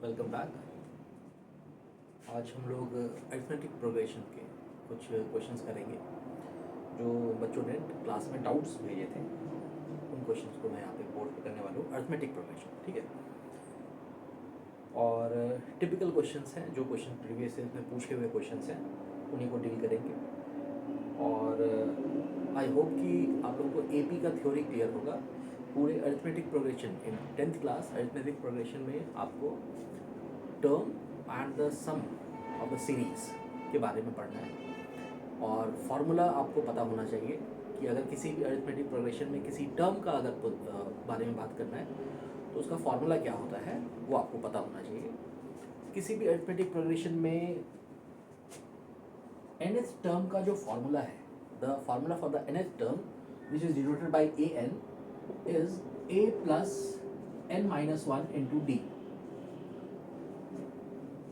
Welcome back. आज हम लोग अरिथमेटिक प्रोग्रेशन के कुछ क्वेश्चंस करेंगे जो बच्चों ने क्लास में डाउट्स भेजे थे। उन क्वेश्चंस को मैं यहाँ पे बोर्ड पे करने वाला हूँ। अरिथमेटिक प्रोग्रेशन, ठीक है। और टिपिकल क्वेश्चंस हैं, जो क्वेश्चन प्रीवियस ईयर में पूछे हुए क्वेश्चंस हैं उन्हीं को डील करेंगे। और आई होप कि आप लोगों को एपी का थ्योरी क्लियर होगा। पूरे arithmetic progression in 10th class arithmetic progression में आपको term and the sum of the series के बारे में पढ़ना है। और फार्मूला आपको पता होना चाहिए कि अगर किसी भी अरिथमेटिक प्रोग्रेशन में किसी टर्म का अगर बारे में बात करना है तो उसका फार्मूला क्या होता है वो आपको पता होना चाहिए। किसी भी अरिथमेटिक प्रोग्रेशन में nth टर्म का जो फार्मूला है, the formula for the nth term which is denoted by an is a plus n minus 1 into d।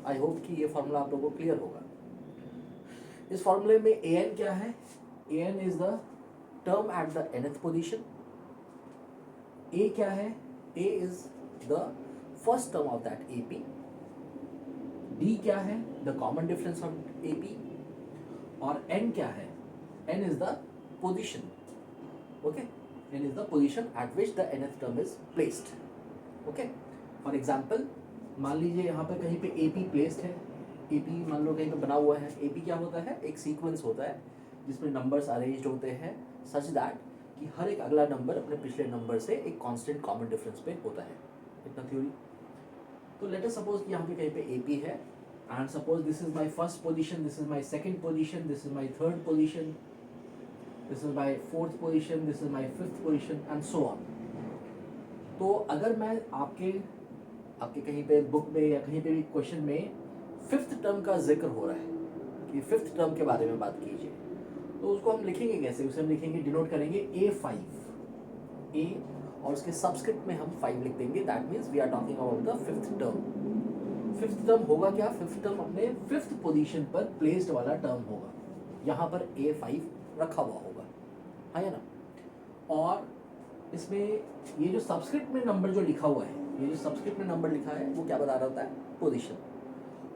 I hope कि ये फार्मूला आप लोगों को क्लियर होगा। इस फार्मूले में an क्या है? an is the term at the nth position। a क्या है? a is the first term of that ap। d क्या है? the common difference of ap। और n क्या है? n is the position। okay, n is the position at which the nth term is placed। okay, for example मान लीजिए यहाँ पर कहीं पे AP प्लेस्ड है। AP मान लो कहीं पे बना हुआ है। AP क्या होता है? एक सीक्वेंस होता है जिसमें नंबर्स अरेंज्ड होते हैं सच दैट कि हर एक अगला नंबर अपने पिछले नंबर से एक कांस्टेंट कॉमन डिफरेंस पे होता है। इतना थ्योरी। तो लेट अस सपोज कि यहाँ पे कहीं पे AP है and suppose this is my first position, this is my second position, this is my third position, this is my fourth position, this is my fifth position and so on. तो अगर मैं आपके कहीं पे book में या कहीं पे भी क्वेश्चन में फिफ्थ टर्म का जिक्र हो रहा है कि फिफ्थ टर्म के बारे में बात कीजिए, तो उसको हम लिखेंगे कैसे? उसे हम लिखेंगे, डिनोट करेंगे A5 A और उसके सबस्क्रिप्ट में हम 5 लिख देंगे। That means we are talking about the fifth term. Fifth term होगा क्या? फिफ्थ टर्म अपने फिफ्थ पोजीशन पर प्लेस्ड वाला टर्म होगा। यहाँ पर A5 रखा हुआ होगा, है ना। और इसमें ये जो सबस्क्रिप्ट में नंबर जो लिखा हुआ है, ये जो सबस्क्रिप्ट में नंबर लिखा है वो क्या बता रहा होता है? पोजीशन।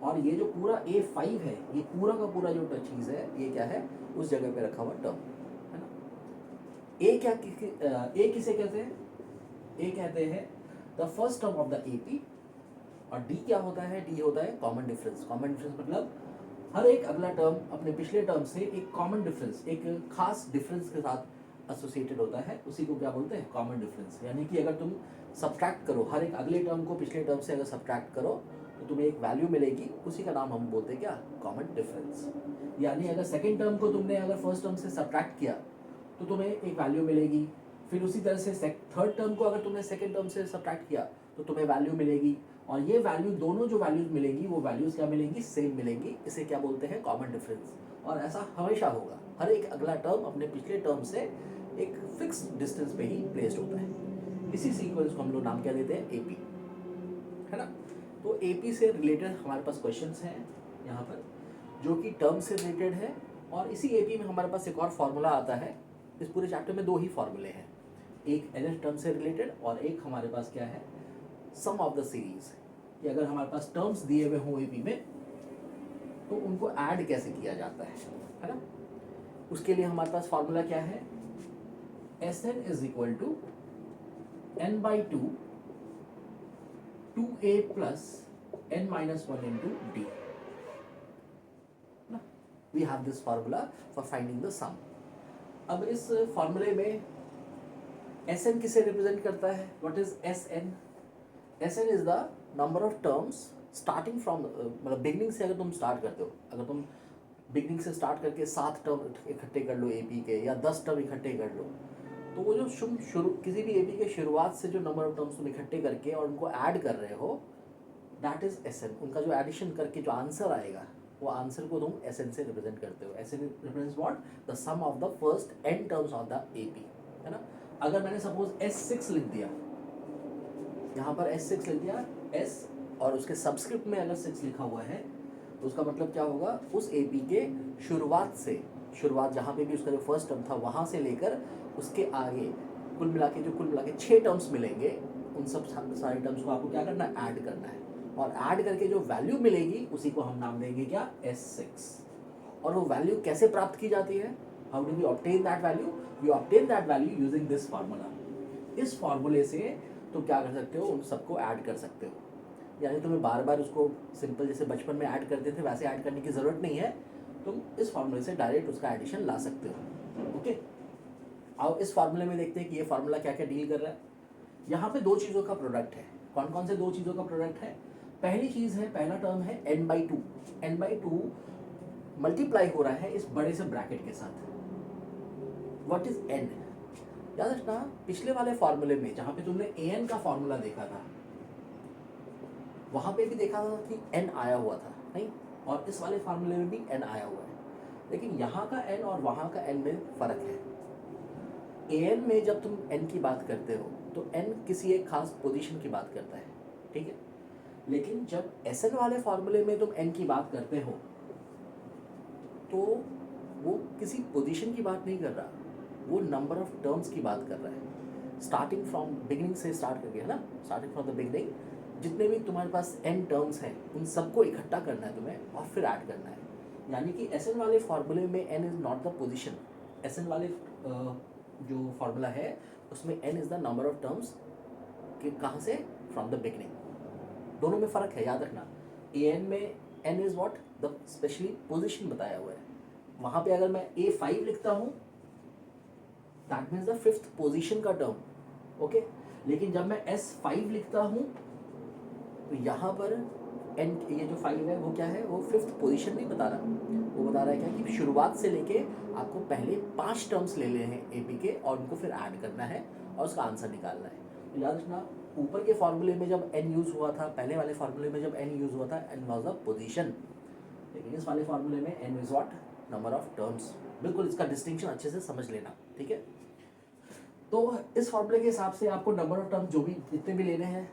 और ये जो पूरा A5 है, ये पूरा का पूरा जो चीज़ है ये क्या है? उस जगह पे रखा हुआ टर्म, है ना। A क्या A किसे कहते हैं? A कहते हैं the first term of the AP। और D क्या होता है? D होता है कॉमन डिफरेंस। कॉमन डिफरेंस मतलब हर एक अगला टर्म अपने पिछले टर्म से एक कॉमन डिफरेंस, एक खास डिफरेंस के साथ एसोसिएटेड होता है। उसी को क्या बोलते हैं? Common difference. यानी कि अगर तुम सब्ट्रैक्ट करो, हर एक अगले टर्म को पिछले टर्म से अगर सब्ट्रैक्ट करो तो तुम्हें एक वैल्यू मिलेगी, उसी का नाम हम बोलते हैं क्या? Common difference. यानी अगर सेकंड टर्म को तुमने अगर फर्स्ट टर्म से सब्ट्रैक्ट किया तो तुम्हें एक वैल्यू मिलेगी। फिर उसी तरह से थर्ड टर्म को अगर तुमने सेकंड टर्म से सब्ट्रैक्ट किया तो तुम्हें वैल्यू मिलेगी। और ये वैल्यू, दोनों जो वैल्यूज मिलेंगी वो वैल्यूज क्या मिलेंगी? सेम मिलेंगी। इसे क्या बोलते हैं? Common difference. और ऐसा हमेशा होगा, हर एक अगला टर्म अपने पिछले टर्म से एक फिक्स डिस्टेंस पे ही प्लेस्ड होता है। इसी सीक्वेंस को हम लोग नाम क्या देते हैं? AP, है ना। तो AP से रिलेटेड हमारे पास क्वेश्चंस हैं यहाँ पर जो कि टर्म से रिलेटेड है। और इसी AP में हमारे पास एक और फार्मूला आता है। इस पूरे चैप्टर में 2 ही फार्मूले हैं, एक nth टर्म से रिलेटेड और एक हमारे पास क्या है? सम ऑफ द सीरीज। कि अगर हमारे पास टर्म्स दिए हुए हों AP में तो उनको ऐड कैसे किया जाता है ना। उसके लिए हमारे पास फार्मूला क्या है? Sn is equal to n by 2 2a plus n minus 1 into d। We have this formula for finding the sum। अब इस फार्मूले में Sn किसे रिप्रेजेंट करता है? What is Sn? Sn is the number of terms starting from मतलब beginning से अगर तुम स्टार्ट करते हो, अगर तुम बिगनिंग से स्टार्ट करके 7 टर्म इकट्ठे कर लो AP के, या 10 टर्म इकट्ठे कर लो, तो वो जो शुरू किसी भी AP के शुरुआत से जो नंबर ऑफ टर्म्स तुम इकट्ठे करके और उनको ऐड कर रहे हो, दैट इज Sn। उनका जो एडिशन करके जो आंसर आएगा वो आंसर को तुम Sn से रिप्रेजेंट करते हो। Sn represents what? The sum of the first n terms of the AP, है ना। अगर मैंने सपोज S6 लिख दिया, यहाँ पर S6 लिख दिया S और उसके सबस्क्रिप्ट में अगर 6 लिखा हुआ है तो उसका मतलब क्या होगा? उस AP के शुरुआत जहाँ पे भी उसका जो फर्स्ट टर्म था वहाँ से लेकर उसके आगे कुल मिला के 6 टर्म्स मिलेंगे। उन सब सारे टर्म्स को आपको क्या करना है? ऐड करना है। और ऐड करके जो वैल्यू मिलेगी उसी को हम नाम देंगे क्या, S6। और वो वैल्यू कैसे प्राप्त की जाती है, how do we obtain that value, we obtain that value using this formula. इस फार्मूले से तुम क्या कर सकते हो, उन सबको ऐड कर सकते हो। यानी तुम्हें बार बार उसको सिंपल जैसे बचपन में ऐड करते थे वैसे ऐड करने की ज़रूरत नहीं है, तुम इस फार्मूले से डायरेक्ट उसका एडिशन ला सकते हो। ओके, आओ इस फार्मूले में देखते हैं कि ये फार्मूला क्या क्या डील कर रहा है। यहाँ पे दो चीज़ों का प्रोडक्ट है। कौन कौन से दो चीज़ों का प्रोडक्ट है, पहली चीज़ है, पहला टर्म है n/2। n/2 मल्टीप्लाई हो रहा है इस बड़े से ब्रैकेट के साथ। व्हाट इज n, याद रखना पिछले वाले फार्मूले में जहाँ पे तुमने an का फार्मूला देखा था वहाँ पे भी देखा था कि n आया हुआ था, नहीं, और इस वाले फार्मूले में भी n आया हुआ है, लेकिन यहाँ का n और वहाँ का n में फ़र्क है। an में जब तुम n की बात करते हो तो n किसी एक खास पोजीशन की बात करता है, ठीक है, लेकिन जब Sn वाले फार्मूले में तुम n की बात करते हो तो वो किसी पोजीशन की बात नहीं कर रहा, वो नंबर ऑफ टर्म्स की बात कर रहा है। स्टार्टिंग फ्रॉम बिगिनिंग से स्टार्ट करके, है ना, स्टार्टिंग फ्रॉम द बिगिनिंग, जितने भी तुम्हारे पास n टर्म्स हैं उन सबको इकट्ठा करना है तुम्हें और फिर ऐड करना है। यानी कि Sn वाले फार्मूले में n is not the position. Sn वाले जो फार्मूला है उसमें n is the number of terms कि कहाँ से, फ्रॉम द बिगिनिंग। दोनों में फ़र्क है, याद रखना। an में n is what, the specially position बताया हुआ है। वहाँ पे अगर मैं A5 लिखता हूँ that means the 5th position का टर्म, ओके, लेकिन जब मैं S5 लिखता हूँ तो यहाँ पर n, ये जो 5 है वो क्या है, वो 5th पोजीशन नहीं बता रहा, वो बता रहा है क्या कि शुरुआत से लेके आपको पहले 5 टर्म्स ले लेने हैं AP के और उनको फिर ऐड करना है और उसका आंसर निकालना है। तो याद रखना ऊपर के फार्मूले में जब n यूज़ हुआ था, पहले वाले फार्मूले में जब n यूज़ हुआ था n वाज द पोजीशन, लेकिन इस वाले फार्मूले में n is what, number of terms. बिल्कुल इसका डिस्टिंक्शन अच्छे से समझ लेना, ठीक है। तो इस फार्मूले के हिसाब से आपको नंबर ऑफ टर्म्स जो भी जितने भी लेने हैं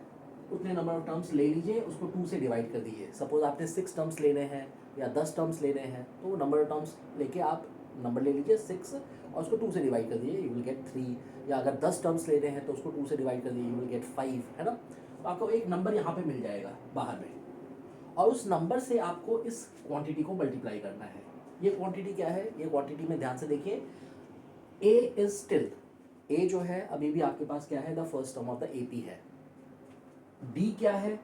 उतने नंबर ऑफ टर्म्स ले लीजिए, उसको 2 से डिवाइड कर दीजिए। सपोज आपने 6 टर्म्स लेने हैं या 10 टर्म्स लेने हैं तो नंबर ऑफ टर्म्स लेके आप नंबर ले लीजिए 6 और उसको 2 से डिवाइड कर दीजिए, यू विल गेट 3। या अगर 10 टर्म्स लेने हैं तो उसको 2 से डिवाइड कर दीजिए, यू विल गेट 5, है ना। तो आपको एक नंबर यहाँ पे मिल जाएगा बाहर में और उस नंबर से आपको इस क्वांटिटी को मल्टीप्लाई करना है। ये क्वांटिटी क्या है, ये क्वांटिटी में ध्यान से देखिए, ए इज स्टिल, ए जो है अभी भी आपके पास क्या है, the first term of the AP है। डी क्या है,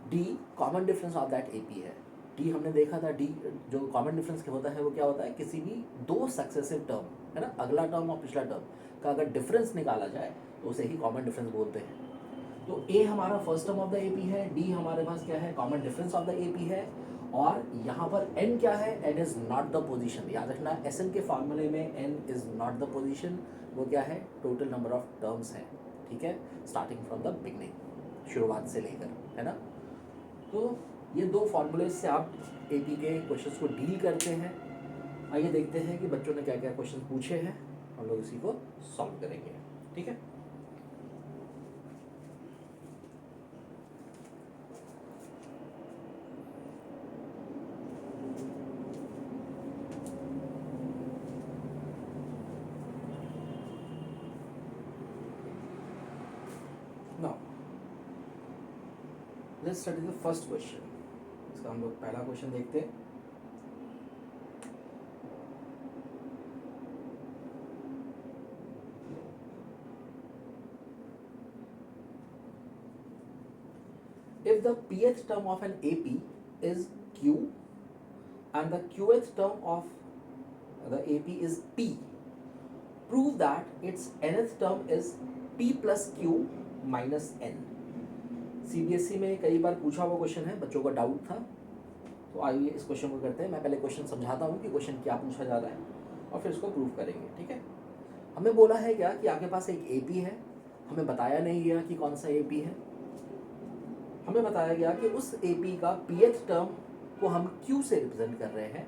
D common difference of that AP है। डी हमने देखा था, डी जो कॉमन डिफरेंस होता है वो क्या होता है, किसी भी दो सक्सेसिव टर्म, है ना, अगला टर्म और पिछला टर्म का अगर डिफरेंस निकाला जाए तो उसे ही कॉमन डिफरेंस बोलते हैं। तो ए हमारा first term of the AP है, डी हमारे पास क्या है, common difference of the AP है, और यहाँ पर n क्या है, n is not the position. याद रखना Sn के फार्मूले में n is not the position, वो क्या है, टोटल नंबर ऑफ टर्म्स है, ठीक है, स्टार्टिंग फ्रॉम द बिगनिंग, शुरुआत से लेकर, है ना। तो ये दो फार्मूले से आप AP के क्वेश्चंस को डील करते हैं। आइए देखते हैं कि बच्चों ने क्या क्या क्वेश्चन पूछे हैं, हम लोग इसी को सॉल्व करेंगे, ठीक है। Now, let's study the first question. इसका हम लोग पहला क्वेश्चन देखते हैं। If the pth term of an AP is Q and the qth term of the AP is P, prove that its nth term is P plus Q minus N। CBSE में कई बार पूछा हुआ question है, बच्चों का doubt था, तो आइए इस क्वेश्चन को करते हैं। मैं पहले क्वेश्चन समझाता हूँ कि क्वेश्चन क्या पूछा जा रहा है और फिर इसको प्रूव करेंगे, ठीक है। हमें बोला है क्या कि आपके पास एक AP है, हमें बताया नहीं गया कि कौन सा AP है, हमें बताया गया कि उस AP का pth टर्म को हम Q से रिप्रेजेंट कर रहे हैं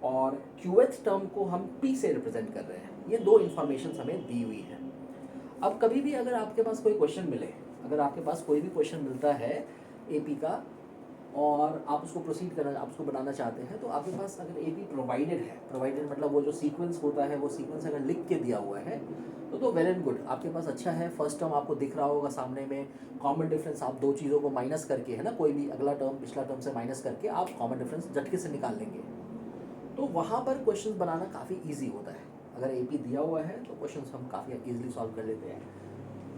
और qth टर्म को हम P से रिप्रेजेंट कर रहे हैं। ये दो इन्फॉर्मेशन हमें दी हुई है। अब कभी भी अगर आपके पास कोई क्वेश्चन मिले, अगर आपके पास कोई भी क्वेश्चन मिलता है AP का और आप उसको प्रोसीड करना, आप उसको बनाना चाहते हैं, तो आपके पास अगर ए पी प्रोवाइडेड है, प्रोवाइडेड मतलब वो जो सीक्वेंस होता है वो सीक्वेंस अगर लिख के दिया हुआ है तो वेल एंड गुड, आपके पास अच्छा है। फर्स्ट टर्म आपको दिख रहा होगा सामने में, कॉमन डिफरेंस आप दो चीज़ों को माइनस करके, है ना, कोई भी अगला टर्म पिछला टर्म से माइनस करके आप कॉमन डिफरेंस झटके से निकाल लेंगे। तो वहाँ पर क्वेश्चन बनाना काफ़ी ईजी होता है। अगर ए पी दिया हुआ है तो क्वेश्चन हम काफ़ी ईजिली सॉल्व कर लेते हैं।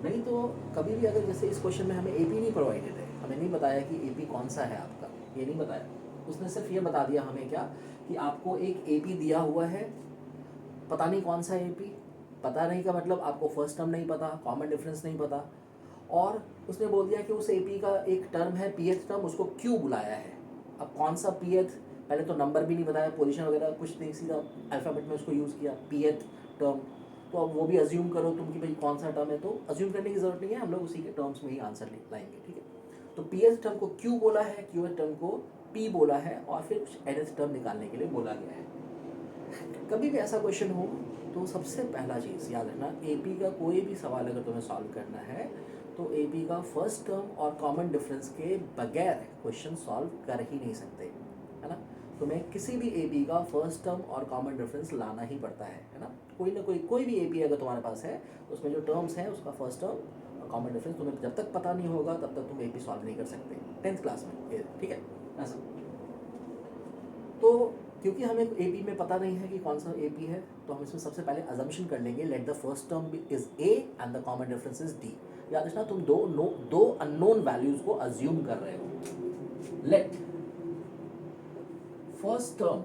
नहीं तो कभी भी अगर जैसे इस क्वेश्चन में हमें ए पी नहीं प्रोवाइडेड है, हमें नहीं बताया कि ए पी कौन सा है आपका, ये नहीं बताया, उसने सिर्फ ये बता दिया हमें क्या कि आपको एक ए पी दिया हुआ है, पता नहीं कौन सा ए पी, पता नहीं का मतलब आपको फर्स्ट टर्म नहीं पता, कॉमन डिफरेंस नहीं पता, और उसने बोल दिया कि उस ए पी का एक टर्म है पीएथ टर्म, उसको क्यों बुलाया है। अब कौन सा पीएथ, पहले तो नंबर भी नहीं बताया, पोजीशन वगैरह कुछ नहीं, सीधा अल्फ़ाबेट में उसको यूज़ किया पीएथ टर्म। तो अब वो भी अज्यूम करो तुम कि भाई कौन सा टर्म है, तो अज्यूम करने की ज़रूरत नहीं है, हम लोग उसी के टर्म्स में ही आंसर लाएंगे, ठीक है। तो पीएथ टर्म को क्यू बोला है, क्यूएथ टर्म को पी बोला है, और फिर एनएथ टर्म निकालने के लिए बोला गया है। कभी भी ऐसा क्वेश्चन हो तो सबसे पहला चीज़ याद रखना, एपी का कोई भी सवाल अगर तुम्हें सॉल्व करना है तो एपी का फर्स्ट टर्म और कॉमन डिफरेंस के बगैर क्वेश्चन सॉल्व कर ही नहीं सकते, है ना। तुम्हें किसी भी एपी का फर्स्ट टर्म और कॉमन डिफरेंस लाना ही पड़ता है ना। कोई भी एपी अगर तुम्हारे पास है तो उसमें जो टर्म्स हैं उसका फर्स्ट टर्म और कॉमन डिफरेंस तुम्हें जब तक पता नहीं होगा तब तक तुम एपी सॉल्व नहीं कर सकते 10th क्लास में, ठीक है ऐसा। तो क्योंकि हमें एपी में पता नहीं है कि कौन सा एपी है, तो हम इसमें सबसे पहले अजम्पशन कर लेंगे, let the first term is A and the common difference is D. याद रखना तुम दो अननोन वैल्यूज को अज्यूम कर रहे हो। Let first term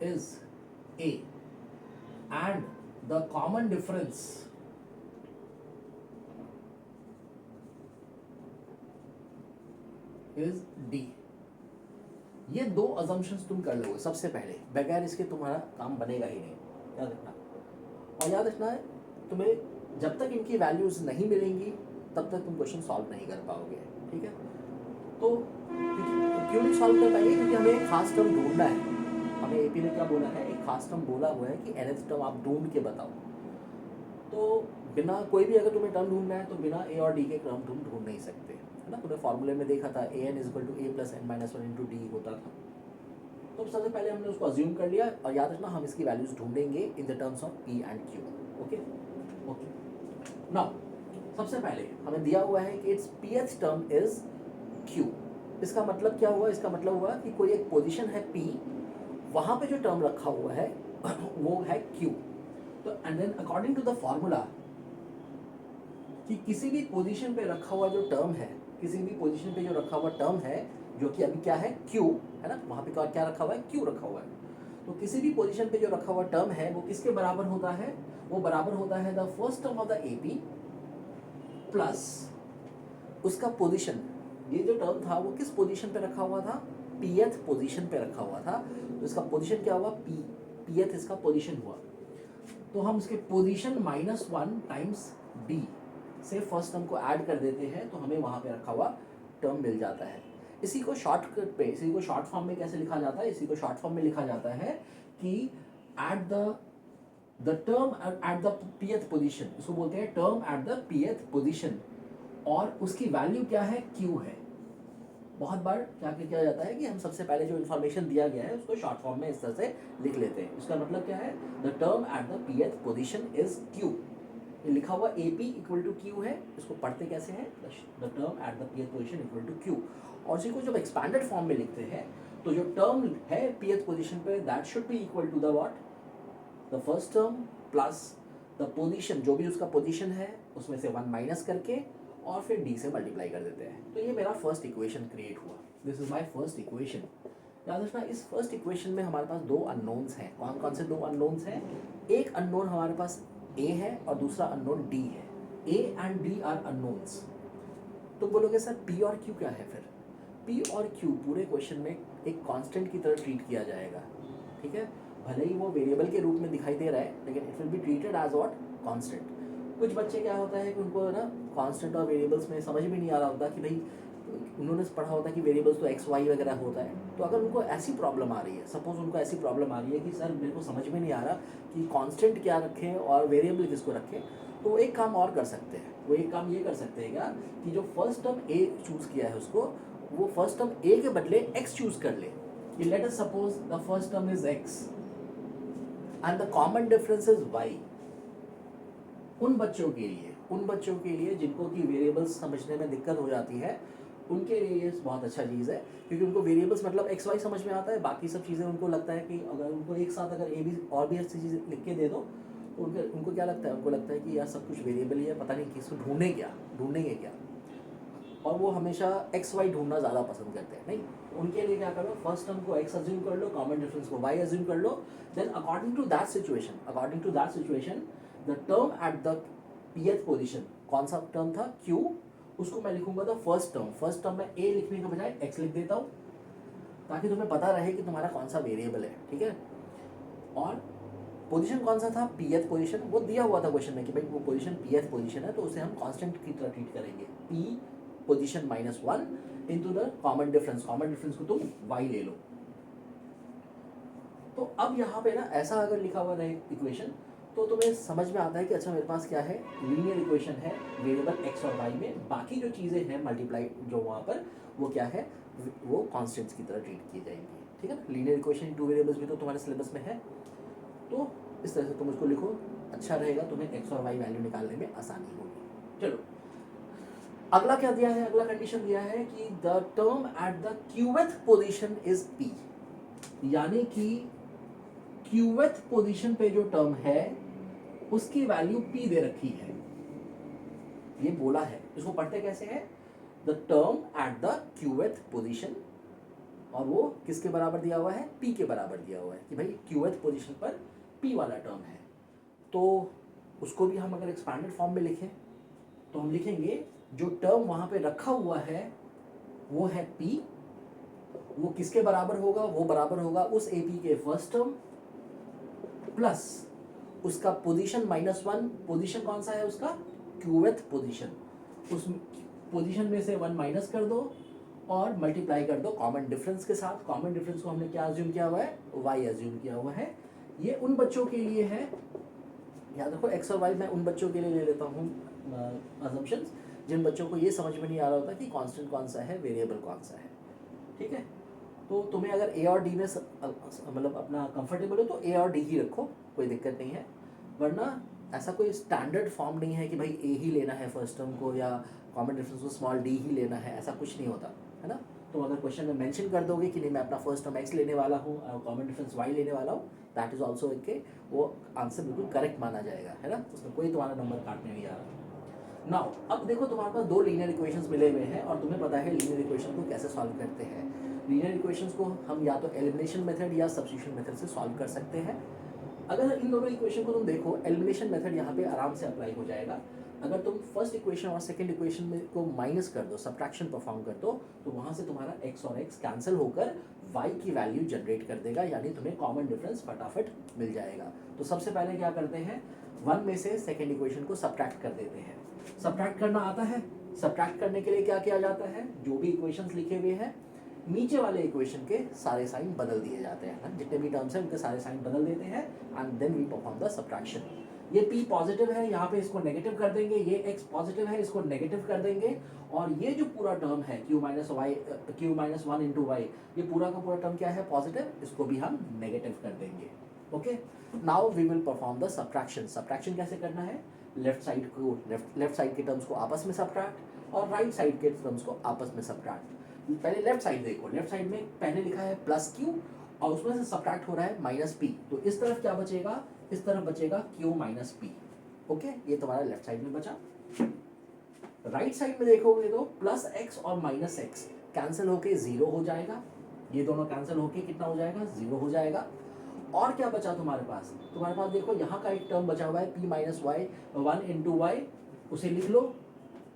is A and the common difference is D. ये दो अजम्पशंस तुम कर लोगे सबसे पहले, बगैर इसके तुम्हारा काम बनेगा ही नहीं, याद रखना। और याद रखना है तुम्हें जब तक इनकी वैल्यूज नहीं मिलेंगी तब तक तुम क्वेश्चन सॉल्व नहीं कर पाओगे, ठीक है। तो क्यों नहीं सॉल्व कर पाएंगे, क्योंकि हमें एक खास टर्म ढूंढना है। हमें एपी में क्या बोला है, एक खास टर्म बोला हुआ है कि nth टर्म आप ढूंढ के बताओ। तो बिना कोई भी अगर तुम्हें टर्म ढूंढना है तो बिना ए और डी के टर्म तुम ढूंढ नहीं सकते, है ना। तुमने फॉर्मूले में देखा था a n is equal to a plus n minus one into d होता था। तो सबसे पहले हमने उसको अज्यूम कर लिया, और याद रखना हम इसकी वैल्यूज ढूंढेंगे in the terms of P and Q, okay okay. Now सबसे पहले हमें दिया हुआ है कि इट्स पीएथ टर्म इज क्यू। इसका मतलब क्या हुआ, इसका मतलब हुआ कि कोई एक पोजीशन है पी, वहां पे जो टर्म रखा हुआ है वो है क्यू। तो and then according to the formula कि किसी भी पोजीशन पे रखा हुआ जो टर्म है, किसी भी पोजीशन पे जो रखा हुआ टर्म है जो कि अभी क्या है क्यू, है ना, वहाँ पे क्या रखा हुआ है, क्यू रखा हुआ है। तो किसी भी पोजीशन पे जो रखा हुआ टर्म है वो किसके बराबर होता है, वो बराबर होता है the first term of the AP plus उसका पोजीशन। ये जो टर्म था वो किस पोजीशन पे रखा हुआ था, पीएथ पोजीशन पे रखा हुआ था। तो इसका पोजीशन क्या हुआ, पीएथ इसका पोजीशन हुआ। तो हम इसके पोजीशन -1 टाइम्स डी से फर्स्ट टर्म को ऐड कर देते हैं, तो हमें वहाँ पे रखा हुआ टर्म मिल जाता है। इसी को शॉर्टकट पे, इसी को शॉर्ट फॉर्म में कैसे लिखा जाता है, इसी को शॉर्ट फॉर्म में लिखा जाता है कि at the term at the pth position, इसको बोलते हैं term at the pth position, और उसकी वैल्यू क्या है, क्यू है। बहुत बार क्या किया जाता है कि हम सबसे पहले जो इन्फॉर्मेशन दिया गया है उसको शॉर्ट फॉर्म में इस तरह से लिख लेते हैं। इसका मतलब क्या है, the term at the pth position is Q. ये लिखा हुआ A P equal to Q है, इसको पढ़ते कैसे हैं, the term at the pth position equal to Q. और इसी को जब एक्सपैंडेड फॉर्म में लिखते हैं तो जो टर्म है पीएथ पोजीशन पे that should be equal to the what, the first term plus the position, जो भी उसका पोजीशन है उसमें से 1 माइनस करके और फिर डी से मल्टीप्लाई कर देते हैं। तो ये मेरा फर्स्ट इक्वेशन क्रिएट हुआ, this is my first equation. याद रखना इस फर्स्ट इक्वेशन में हमारे पास दो अननोन्स हैं। कौन कौन से दो अननोन्स हैं, एक अननोन हमारे पास ए है और दूसरा अननोन डी है। A and D R unknowns. तो बोलोगे सर पी और क्यू क्या है, फिर पी और क्यू पूरे क्वेश्चन में एक कांस्टेंट की तरह ट्रीट किया जाएगा, ठीक है। भले ही वो वेरिएबल के रूप में दिखाई दे रहा है लेकिन it will be treated as what, constant. कुछ बच्चे क्या होता है कि उनको ना कांस्टेंट और वेरिएबल्स में समझ भी नहीं आ रहा होता कि भाई उन्होंने पढ़ा होता कि वेरिएबल्स तो एक्स वाई वगैरह होता है। तो अगर उनको ऐसी प्रॉब्लम आ रही है, सपोज उनको ऐसी प्रॉब्लम आ रही है कि सर मेरे को समझ में नहीं आ रहा कि कांस्टेंट क्या रखें और वेरिएबल किसको रखें, तो एक काम और कर सकते हैं, वो एक काम ये कर सकते हैं क्या कि जो फर्स्ट टर्म ए चूज किया है उसको, वो फर्स्ट टर्म ए के बदले एक्स चूज कर ले। Let us suppose the first term is x and the common difference is y. उन बच्चों के लिए जिनको कि वेरिएबल्स समझने में दिक्कत हो जाती है, उनके लिए ये बहुत अच्छा चीज़ है, क्योंकि उनको वेरिएबल्स मतलब एक्स वाई समझ में आता है, बाकी सब चीज़ें उनको लगता है कि अगर उनको एक साथ अगर ए बी और भी अच्छी चीज़ें लिख के दे दो तो उनको क्या लगता है, उनको लगता है कि यार सब कुछ वेरिएबल ही है, पता नहीं किसको ढूंढेंगे क्या, और वो हमेशा एक्स वाई ढूंढना ज़्यादा पसंद करते हैं। नहीं, उनके लिए क्या करो, फर्स्ट टर्म को एक्स अज्यूम कर लो, कॉमन डिफरेंस को वाई अज्यूम कर लो, then according to that situation the term at the pth position, कौन सा टर्म था, क्यू, उसको मैं लिखूंगा द फर्स्ट टर्म में ए लिखने के बजाय एक्स लिख देता हूँ, ताकि तुम्हें पता रहे कि तुम्हारा कौन सा वेरिएबल है, ठीक है। और पोजीशन कौन सा था, पीएथ पोजीशन, वो दिया हुआ था क्वेश्चन में कि भाई वो पोजीशन पीएथ पोजीशन है, तो उसे हम कांस्टेंट की तरह ट्रीट करेंगे, P position -1 into the common difference को तुम वाई ले लो। तो अब यहाँ पे ना ऐसा अगर लिखा हुआ रहे इक्वेशन, तो तुम्हें समझ में आता है कि अच्छा मेरे पास क्या है, लीनियर इक्वेशन है वेरिएबल एक्स और वाई में, बाकी जो चीज़ें हैं मल्टीप्लाई जो वहाँ पर, वो क्या है, वो कांस्टेंट्स की तरह ट्रीट की जाएंगी, ठीक है ना। लीनियर इक्वेशन टू वेरिएबल्स भी तो तुम्हारे सिलेबस में है, तो इस तरह से तुम उसको लिखो, अच्छा रहेगा, तुम्हें एक्स और वाई वैल्यू निकालने में आसानी होगी। चलो अगला क्या दिया है, अगला कंडीशन दिया है कि the term at the qth position is p, यानी कि क्यूवेथ पोजीशन पे जो टर्म है उसकी वैल्यू पी दे रखी है, ये बोला है। इसको पढ़ते कैसे है, the term at the qth position, और वो किसके बराबर दिया हुआ है, पी के बराबर दिया हुआ है, कि भाई क्यूवेथ पोजीशन पर पी वाला टर्म है। तो उसको भी हम अगर एक्सपैंडेड फॉर्म में लिखें तो हम लिखेंगे जो टर्म वहां पे रखा हुआ है वो है पी, वो किसके बराबर होगा, वो बराबर होगा उस एपी के फर्स्ट टर्म प्लस उसका पोजीशन -1, पोजीशन कौन सा है उसका, क्यूवेथ पोजीशन, उस पोजीशन में से 1 माइनस कर दो और मल्टीप्लाई कर दो कॉमन डिफरेंस के साथ। कॉमन डिफरेंस को हमने क्या अज्यूम किया हुआ है, वाई अज्यूम किया हुआ है। ये उन बच्चों के लिए है, याद रखो एक्स और वाई मैं उन बच्चों के लिए ले लेता हूँ अजम्पशंस जिन बच्चों को ये समझ में नहीं आ रहा होता कि कांस्टेंट कौन सा है, वेरिएबल कौन सा है, ठीक है। तो तुम्हें अगर ए और डी में मतलब अपना कंफर्टेबल हो तो ए और डी ही रखो, कोई दिक्कत नहीं है, वरना ऐसा कोई स्टैंडर्ड फॉर्म नहीं है कि भाई ए ही लेना है फर्स्ट टर्म को या कॉमन डिफरेंस को स्मॉल डी ही लेना है, ऐसा कुछ नहीं होता है ना। तो अगर क्वेश्चन में मेंशन कर दोगे कि नहीं मैं अपना फर्स्ट टर्म एक्स लेने वाला हूँ और कॉमन डिफरेंस वाई लेने वाला हूँ, दैट इज ऑल्सो ओके, वो आंसर बिल्कुल करेक्ट माना जाएगा, है ना, उसमें कोई तुम्हारा नंबर काटने नहीं आ रहा। नाउ अब देखो तुम्हारे पास दो लीनियर इक्वेशंस मिले हुए हैं और तुम्हें पता है लीनियर इक्वेशन को कैसे सॉल्व करते हैं। लीनियर इक्वेशंस को हम या तो एलिमिनेशन मेथड या सब्स्टिट्यूशन मेथड से सॉल्व कर सकते हैं। अगर इन दोनों इक्वेशन को तुम देखो, एलिमिनेशन मेथड यहाँ पे आराम से अप्लाई हो जाएगा। अगर तुम फर्स्ट इक्वेशन और सेकंड इक्वेशन में को माइनस कर दो, सब्ट्रैक्शन परफॉर्म कर दो, तो वहाँ से तुम्हारा x और x कैंसिल होकर y की वैल्यू जनरेट कर देगा, यानी तुम्हें कॉमन डिफरेंस फटाफट मिल जाएगा। तो सबसे पहले क्या करते हैं, 1 में से सेकंड इक्वेशन को सब्ट्रैक्ट कर देते हैं। सब्ट्रैक्ट करना आता है, सब्ट्रैक्ट करने के लिए क्या किया जाता है, जो भी इक्वेशंस लिखे हुए हैं नीचे वाले इक्वेशन के सारे साइन बदल दिए जाते हैं, जितने भी टर्म्स हैं उनके सारे साइन बदल देते हैं and then we perform the subtraction. ये p पॉजिटिव है, यहाँ पे इसको नेगेटिव कर देंगे, ये x पॉजिटिव है, इसको नेगेटिव कर देंगे, और ये जो पूरा टर्म है q-1 इंटू वाई, ये पूरा का पूरा टर्म क्या है, पॉजिटिव, इसको भी हम नेगेटिव कर देंगे। Okay, now we will perform the subtraction. Subtraction कैसे करना है, लेफ्ट साइड के टर्म्स को आपस में सब्ट्रैक्ट और राइट साइड के टर्म्स को आपस में सब्ट्रैक्ट। पहले लेफ्ट साइड देखो, लेफ्ट साइड में पहले लिखा है +q और उसमें से सब्ट्रैक्ट हो रहा है -p, तो इस तरफ क्या बचेगा, इस तरफ बचेगा q माइनस p। ओके, ये तुम्हारा लेफ्ट साइड में बचा। राइट साइड में देखोगे तो +x और -x कैंसिल होके 0 हो जाएगा, ये दोनों कैंसिल होके कितना हो जाएगा, 0 हो जाएगा। और क्या बचा तुम्हारे पास, देखो यहाँ का एक टर्म बचा हुआ है p-1 इंटू वाई, उसे लिख लो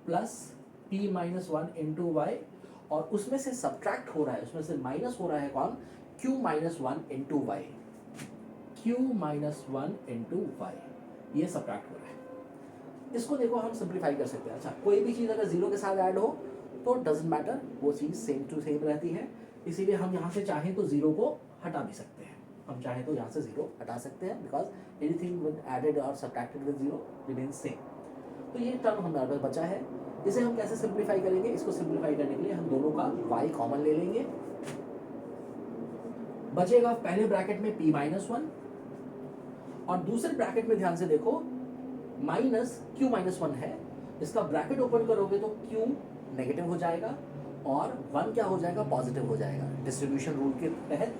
+p-1 इंटू वाई, और उसमें से सब्ट्रैक्ट हो रहा है, उसमें से माइनस हो रहा है कौन, q-1 into y, q-1 into y, ये सब्ट्रैक्ट हो रहा है। इसको देखो हम सिंप्लीफाई कर सकते हैं। अच्छा, कोई भी चीज़ अगर 0 के साथ ऐड हो तो डजंट मैटर, वो चीज़ सेम टू सेम रहती है, इसीलिए हम यहाँ से चाहें तो 0 को हटा भी सकते हैं। हम चाहे तो यहाँ से 0 हटा सकते हैं, बिकॉज एनीथिंग विद एडेड और सब्ट्रैक्टेड विद 0 रिमेन्स सेम। तो ये टर्म हमारे पास बचा है। इसे हम कैसे सिंप्लीफाई करेंगे? इसको सिंप्लीफाई करने के लिए हम दोनों का y कॉमन ले लेंगे। बचेगा पहले ब्रैकेट में p माइनस 1 और दूसरे ब्रैकेट में ध्यान से देखो माइनस q माइनस 1 है। इसका ब्रैकेट ओपन करोगे तो q नेगेटिव हो जाएगा और 1 क्या हो जाएगा? पॉजिटिव हो जाएगा। डिस्ट्रीब्यूशन रूल के तहत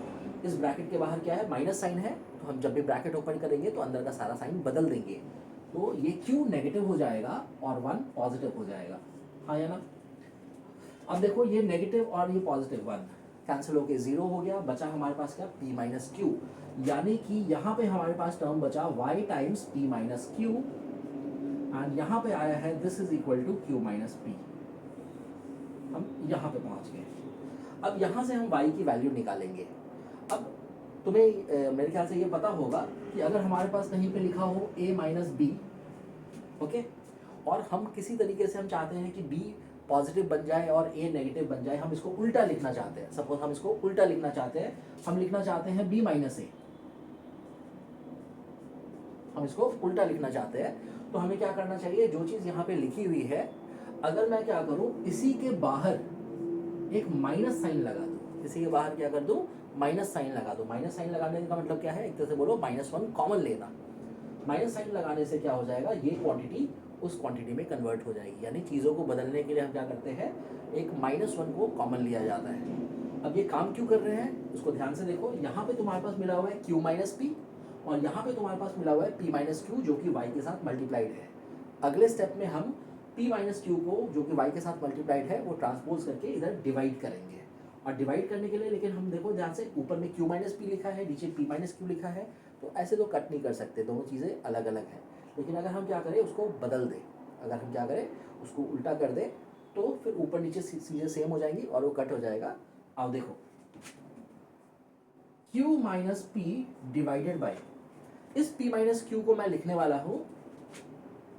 इस ब्रैकेट के बाहर क्या है? माइनस साइन है, तो हम जब भी ब्रैकेट ओपन करेंगे तो अंदर का सारा साइन बदल देंगे, तो ये q नेगेटिव हो जाएगा और 1 पॉजिटिव हो जाएगा। हाँ या ना? अब देखो ये नेगेटिव और ये पॉजिटिव 1 कैंसिल होके 0 हो गया, बचा हमारे पास क्या? p माइनस क्यू, यानी कि यहाँ पे हमारे पास टर्म बचा y times p minus Q and यहाँ पे आया है this is equal to q minus p। हम यहाँ पे पहुँच गए। अब यहाँ से हम y की वैल्यू निकालेंगे। अब तुम्हें मेरे ख्याल से ये पता होगा कि अगर हमारे पास कहीं पे लिखा हो a माइनस बी, ओके, और हम किसी तरीके से हम चाहते हैं कि b पॉजिटिव बन जाए और a नेगेटिव बन जाए, हम इसको उल्टा लिखना चाहते हैं। सपोज हम इसको उल्टा लिखना चाहते हैं, हम लिखना चाहते हैं b माइनस a, हम इसको उल्टा लिखना चाहते हैं, तो हमें क्या करना चाहिए? जो चीज़ यहाँ पे लिखी हुई है, अगर मैं क्या करूँ, इसी के बाहर एक माइनस साइन लगा दूँ, इसी के बाहर क्या कर दूँ? माइनस साइन लगा दूँ। माइनस साइन लगाने का मतलब क्या है? एक तरह से बोलो -1 कॉमन लेना। माइनस साइन लगाने से क्या हो जाएगा? ये क्वांटिटी उस क्वांटिटी में कन्वर्ट हो जाएगी। यानी चीज़ों को बदलने के लिए हम क्या करते हैं? एक -1 को कॉमन लिया जाता है। अब ये काम क्यों कर रहे हैं उसको ध्यान से देखो। यहाँ पे तुम्हारे पास मिला हुआ है q माइनस पी और यहाँ पे तुम्हारे पास मिला हुआ है p माइनस क्यू जो कि y के साथ मल्टीप्लाइड है। अगले स्टेप में हम p माइनस क्यू को जो कि y के साथ मल्टीप्लाइड है वो ट्रांसपोज करके इधर डिवाइड करेंगे। और डिवाइड करने के लिए लेकिन हम देखो ध्यान से, ऊपर में q माइनस पी लिखा है, नीचे p माइनस क्यू लिखा है, तो ऐसे तो कट नहीं कर सकते, दोनों चीज़ें अलग अलग हैं। लेकिन अगर हम क्या करें उसको बदल दें, अगर हम क्या करें उसको उल्टा कर दें, तो फिर ऊपर नीचे चीज़ें सेम हो जाएंगी और वो कट हो जाएगा। अब देखो q minus P divided by, इस p माइनस क्यू को मैं लिखने वाला हूँ,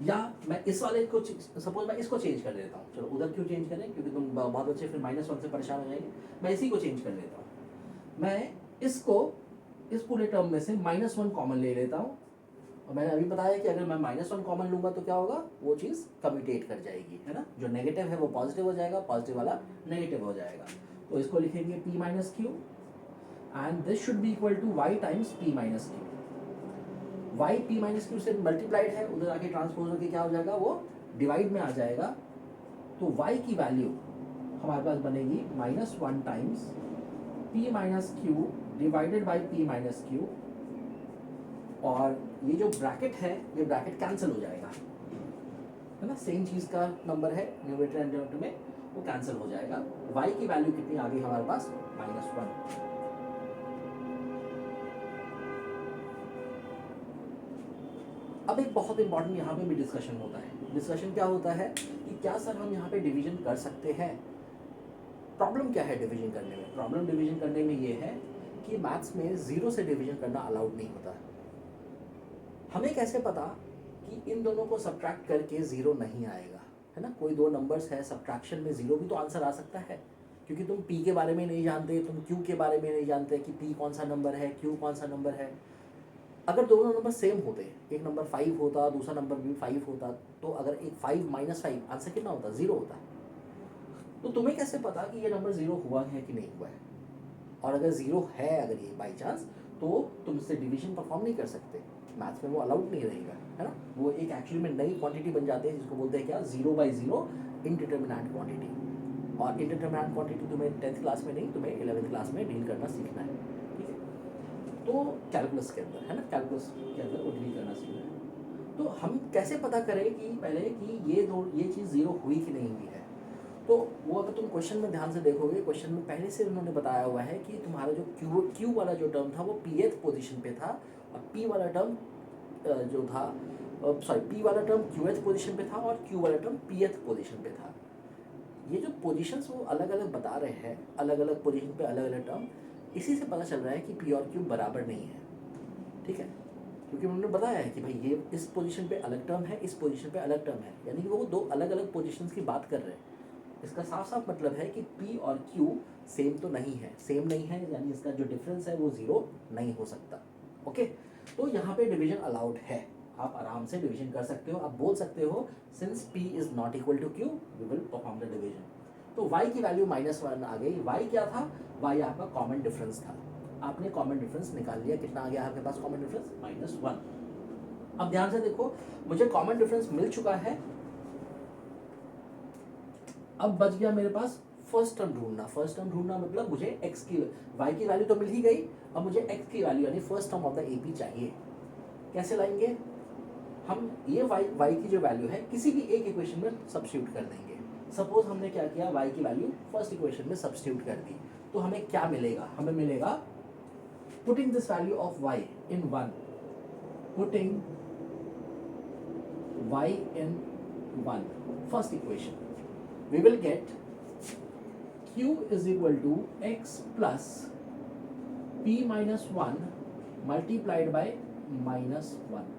या मैं इस वाले को सपोज मैं इसको चेंज कर देता हूँ। चलो उधर क्यों चेंज करें, क्योंकि तुम बहुत बच्चे फिर -1 से परेशान हो जाएंगे। मैं इसी को चेंज कर लेता हूँ। मैं इसको इस पूरे टर्म में से -1 कॉमन ले लेता हूँ। और मैंने अभी बताया कि अगर मैं -1 कॉमन लूँगा तो क्या होगा? वो चीज़ कम्यूटेट कर जाएगी, है ना? जो नेगेटिव है वो पॉजिटिव हो जाएगा, पॉजिटिव वाला नेगेटिव हो जाएगा। तो इसको लिखेंगे p minus Q and this should be equal to y times p minus Q. y p minus Q से मल्टीप्लाइड है, उधर आके ट्रांसपोज होकर क्या हो जाएगा? वो डिवाइड में आ जाएगा। तो y की वैल्यू हमारे पास बनेगी -1 times p minus Q divided by p minus Q, और ये जो ब्रैकेट है ये ब्रैकेट कैंसिल हो जाएगा, है ना? सेम चीज़ का नंबर है न्यूमरेटर एंड डिनोमिनेटर में, वो कैंसिल हो जाएगा। y की वैल्यू कितनी आ गई हमारे पास? -1। अब एक बहुत इंपॉर्टेंट यहाँ पे भी डिस्कशन होता है। डिस्कशन क्या होता है कि क्या सर हम यहाँ पे डिवीजन कर सकते हैं? प्रॉब्लम क्या है डिवीजन करने में? प्रॉब्लम डिवीजन करने में ये है कि मैथ्स में 0 से डिवीजन करना अलाउड नहीं होता। हमें कैसे पता कि इन दोनों को सब्ट्रैक्ट करके 0 नहीं आएगा, है ना? कोई दो नंबर्स है, सब्ट्रैक्शन में 0 भी तो आंसर आ सकता है, क्योंकि तुम p के बारे में नहीं जानते, तुम q के बारे में नहीं जानते कि p कौन सा नंबर है, q कौन सा नंबर है। अगर दोनों नंबर सेम होते, एक नंबर 5 होता, दूसरा नंबर भी 5 होता, तो अगर एक 5 माइनस 5 आंसर कितना होता? 0 होता। तो तुम्हें कैसे पता कि ये नंबर 0 हुआ है कि नहीं हुआ है? और अगर 0 है, अगर ये बाई चांस, तो तुम इससे डिवीजन परफॉर्म नहीं कर सकते, मैथ्स में वो अलाउड नहीं रहेगा, है ना? वो एक एक्चुअली में नई क्वांटिटी बन जाती है जिसको बोलते हैं क्या? 0/0 इनडिटरमिनेंट क्वांटिटी। और इनडिटरमिनेंट क्वांटिटी तुम्हें 10th क्लास में नहीं, तुम्हें 11th क्लास में डील करना सीखना है, ठीक है? तो कैलकुलस के अंदर, है ना, कैलकुलस के अंदर वो डील करना सीखना है। तो हम कैसे पता करें कि पहले कि ये चीज़ 0 हुई कि नहीं हुई है? तो वो अगर तुम क्वेश्चन में ध्यान से देखोगे, क्वेश्चन में पहले से उन्होंने बताया हुआ है कि तुम्हारा जो क्यू वाला जो टर्म था वो pth पोजीशन पे था, और p वाला टर्म जो था, सॉरी, p वाला टर्म qth पोजीशन पे था और q वाला टर्म pth पोजीशन पे था। ये जो पोजीशंस वो अलग अलग बता रहे हैं, अलग अलग पोजीशन पे अलग अलग टर्म, इसी से पता चल रहा है कि p और q बराबर नहीं है, ठीक है? क्योंकि उन्होंने बताया है कि भाई ये इस पोजीशन पे अलग टर्म है, इस पोजीशन पे अलग टर्म है, यानी कि वो दो अलग अलग पोजीशंस की बात कर रहे हैं। इसका साफ साफ मतलब है कि P और Q सेम तो नहीं है, सेम नहीं है यानी इसका जो डिफरेंस है वो 0 नहीं हो सकता। ओके, तो यहाँ पे डिवीजन अलाउड है, आप आराम से डिवीजन कर सकते हो। आप बोल सकते हो since P is not equal to Q we will perform the division. तो y की वैल्यू -1 आ गई। y क्या था? y आपका कॉमन डिफरेंस था। आपने कॉमन डिफरेंस निकाल लिया, कितना आ गया आपके पास कॉमन डिफरेंस? -1। अब ध्यान से देखो, मुझे कॉमन डिफरेंस मिल चुका है, अब बच गया मेरे पास फर्स्ट टर्म ढूंढना। फर्स्ट टर्म ढूंढना मतलब मुझे x की y की वैल्यू तो मिल ही गई, अब मुझे x की वैल्यू यानी first term of the AP चाहिए। कैसे लाएंगे हम? ये y की जो वैल्यू है किसी भी एक इक्वेशन में सब्स्टिट्यूट कर देंगे। सपोज हमने क्या किया, y की वैल्यू फर्स्ट इक्वेशन में सब्स्टिट्यूट कर दी, तो हमें क्या मिलेगा? हमें मिलेगा putting this value of y in 1, putting y in 1 first equation, we will get q is equal to x plus p minus 1 multiplied by -1,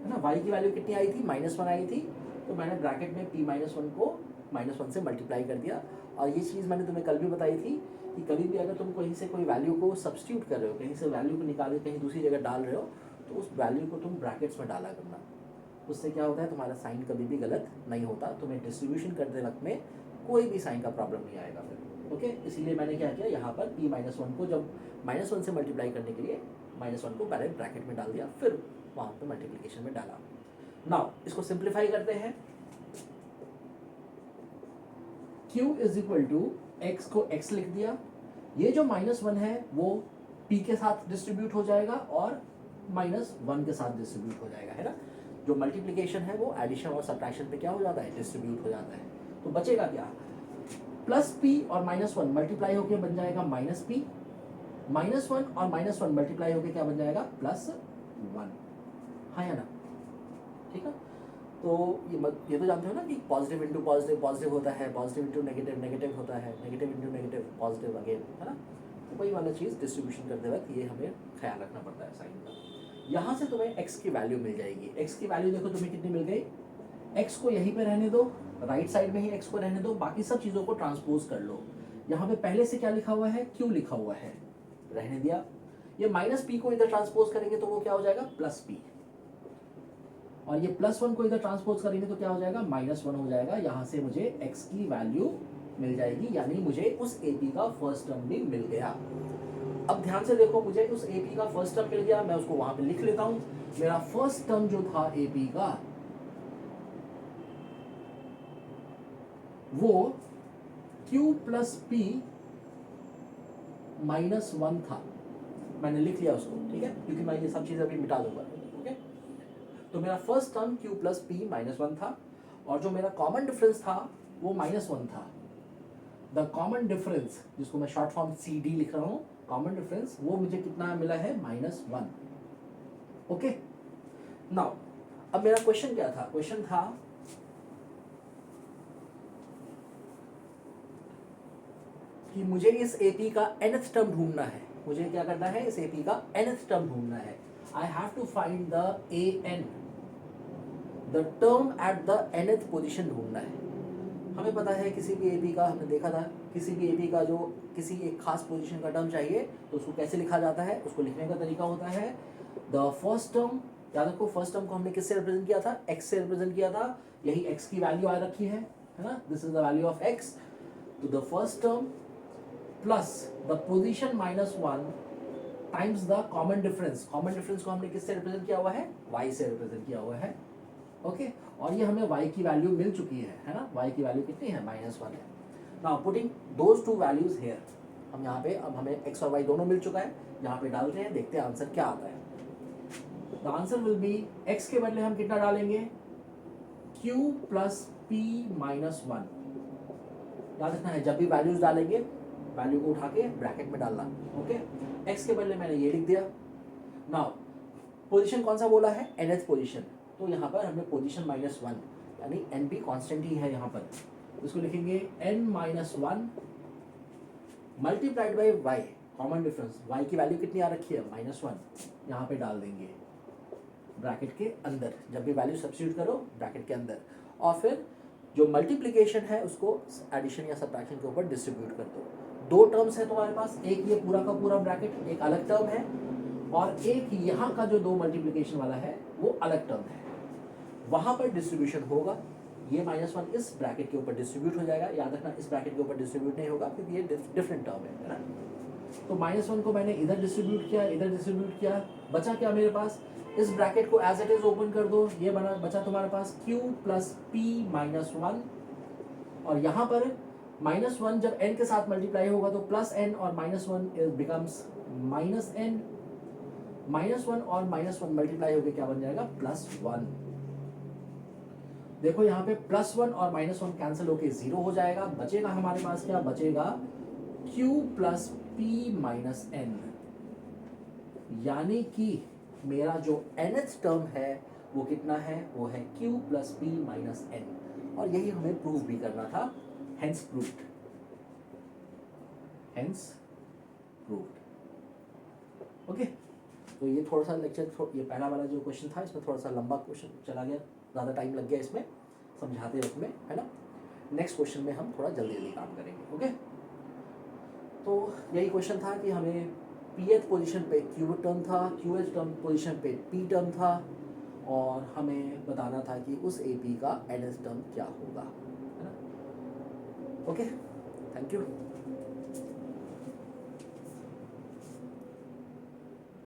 है ना। y की वैल्यू कितनी आई थी? -1 आई थी, तो मैंने ब्रैकेट में p -1 को -1 से मल्टीप्लाई कर दिया। और ये चीज़ मैंने तुम्हें कल भी बताई थी कि कभी भी अगर तुम कहीं से कोई वैल्यू को सब्स्टिट्यूट कर रहे हो, कहीं से वैल्यू को निकाल के कहीं दूसरी जगह डाल रहे हो, तो उस वैल्यू को तुम ब्रैकेट्स में डाला करना। उससे क्या होता है, तुम्हारा साइन कभी भी गलत नहीं होता, तुम्हें डिस्ट्रीब्यूशन करते वक्त में कोई भी साइन का प्रॉब्लम नहीं आएगा फिर। ओके, इसीलिए मैंने क्या किया, यहाँ पर p-1 को जब -1 से मल्टीप्लाई करने के लिए -1 को पहले ब्रैकेट में डाल दिया, फिर वहाँ पर मल्टीप्लिकेशन में डाला। नाउ इसको सिंप्लीफाई करते हैं। q is equal to x को x लिख दिया, ये जो -1 है वो p के साथ डिस्ट्रीब्यूट हो जाएगा और -1 के साथ डिस्ट्रीब्यूट हो जाएगा, है ना। जो मल्टीप्लिकेशन है वो एडिशन और सब्ट्रैक्शन पे क्या हो जाता है, डिस्ट्रीब्यूट हो जाता है। तो बचेगा क्या, +p और -1 मल्टीप्लाई होकर बन जाएगा -p, -1 और -1 मल्टीप्लाई होकर क्या बन जाएगा, +1, हाँ या ना। ठीक है, तो ये तो जानते हो ना कि पॉजिटिव इंटू पॉजिटिव पॉजिटिव होता है, पॉजिटिव इंटू नेगेटिव नेगेटिव होता है, negative into negative positive again, है ना। तो वही वाला चीज़ डिस्ट्रीब्यूशन करते वक्त ये हमें ख्याल रखना पड़ता है साइन का। यहाँ से तुम्हें x की वैल्यू मिल जाएगी। x की वैल्यू देखो तुम्हें कितनी मिल गई, x को यहीं पे रहने दो, राइट साइड में ही x को रहने दो, बाकी सब चीज़ों को ट्रांसपोज कर लो। यहाँ पे पहले से क्या लिखा हुआ है, q लिखा हुआ है, रहने दिया। ये -p को इधर ट्रांसपोज करेंगे तो वो क्या हो जाएगा, +p, और ये +1 को इधर ट्रांसपोज करेंगे तो क्या हो जाएगा, -1 हो जाएगा। यहाँ से मुझे x की वैल्यू मिल जाएगी, यानी मुझे उस AP का फर्स्ट टर्म भी मिल गया। अब ध्यान से देखो, मुझे उस AP का फर्स्ट टर्म मिल गया, मैं उसको वहां पे लिख लेता हूं। मेरा फर्स्ट टर्म जो था AP का वो Q प्लस P -1 था, मैंने लिख लिया उसको, ठीक है, क्योंकि मैं ये सब चीजें अभी मिटा दूंगा। ओके, तो मेरा first term Q plus P -1 था, और जो मेरा कॉमन डिफरेंस था वो -1 था। द कॉमन डिफरेंस, जिसको मैं शॉर्ट फॉर्म CD लिख रहा हूं, कॉमन डिफरेंस, वो मुझे कितना मिला है, -1। ओके, नाउ अब मेरा क्वेश्चन क्या था, क्वेश्चन था कि मुझे इस AP का nth टर्म ढूंढना है। मुझे क्या करना है, इस AP का nth टर्म ढूंढना है। I have to find the AN, the term at the nth position ढूंढना है। हमें पता है किसी भी AP का, हमने देखा था, किसी भी AP का जो किसी एक खास पोजीशन का टर्म चाहिए तो उसको कैसे लिखा जाता है, उसको लिखने का तरीका होता है द फर्स्ट टर्म। याद रखो, फर्स्ट टर्म को हमने किससे रिप्रेजेंट किया था, x से रिप्रेजेंट किया था, यही x की वैल्यू आ रखी है ना, this is the value of x। तो the first term plus the position -1 times the common difference. Common difference को हमने किससे रिप्रेजेंट किया हुआ है, y से रिप्रेजेंट किया हुआ है। ओके, और ये हमें y की वैल्यू मिल चुकी है ना, y की वैल्यू कितनी है, -1 है। Now putting those two values here, हम यहाँ पे, अब हमें x और y दोनों मिल चुका है, यहाँ पे डालते हैं, देखते हैं आंसर क्या आता है। The answer will be, x के बदले हम कितना डालेंगे, q प्लस p -1। याद रखना है, जब भी वैल्यूज डालेंगे वैल्यू को उठा के ब्रैकेट में डालना। ओके, x के बदले मैंने ये लिख दिया। नाउ पोजीशन कौन सा बोला है, nth पोजीशन, तो यहाँ पर हमने पोजीशन -1 यानी NP कांस्टेंट ही है यहाँ पर, इसको लिखेंगे n-1 multiplied by y, common difference, y की वैल्यू कितनी आ रखी है, -1, यहाँ पे डाल देंगे ब्रैकेट के अंदर। जब भी वैल्यू सब्स्टिट्यूट करो ब्रैकेट के अंदर, और फिर जो मल्टीप्लिकेशन है उसको एडिशन या सब्ट्रैक्शन के ऊपर डिस्ट्रीब्यूट कर दो। दो टर्म्स है तुम्हारे पास, एक ये पूरा का पूरा ब्रैकेट एक अलग टर्म है, और एक यहाँ का जो दो मल्टीप्लिकेशन वाला है वो अलग टर्म है। वहाँ पर डिस्ट्रीब्यूशन होगा, ये -1 इस ब्रैकेट के ऊपर डिस्ट्रीब्यूट हो जाएगा। याद रखना इस ब्रैकेट के ऊपर डिस्ट्रीब्यूट नहीं होगा क्योंकि ये डिफरेंट टर्म है ना। तो -1 को मैंने इधर डिस्ट्रीब्यूट किया, इधर डिस्ट्रीब्यूट किया, बचा क्या मेरे पास, इस ब्रैकेट को एज इट इज ओपन कर दो, ये बचा तुम्हारे पास q प्लस p -1, और यहाँ पर -1 जब n के साथ मल्टीप्लाई होगा तो +n और -1 बिकम्स -n, -1 और -1 मल्टीप्लाई होकर क्या बन जाएगा, +1। देखो यहाँ पे +1 और -1 कैंसिल होके 0 हो जाएगा, बचेगा हमारे पास क्या बचेगा, q plus p minus n, यानी कि मेरा जो nth टर्म है वो कितना है, वो है q plus p minus n, और यही हमें प्रूव भी करना था, hence proved, hence proved. Okay, तो ये थोड़ा सा लेक्चर, ये पहला वाला जो क्वेश्चन था इसमें थोड़ा सा लंबा क्वेश्चन चला गया, ज़्यादा टाइम लग गया इसमें समझाते उसमें, है ना। नेक्स्ट क्वेश्चन में हम थोड़ा जल्दी जल्दी काम करेंगे। ओके, तो यही क्वेश्चन था कि हमें pth पोजीशन पे q टर्म था, qth टर्म पोजीशन पे p टर्म था, और हमें बताना था कि उस ap का nth टर्म क्या होगा, है ना। Okay, thank you.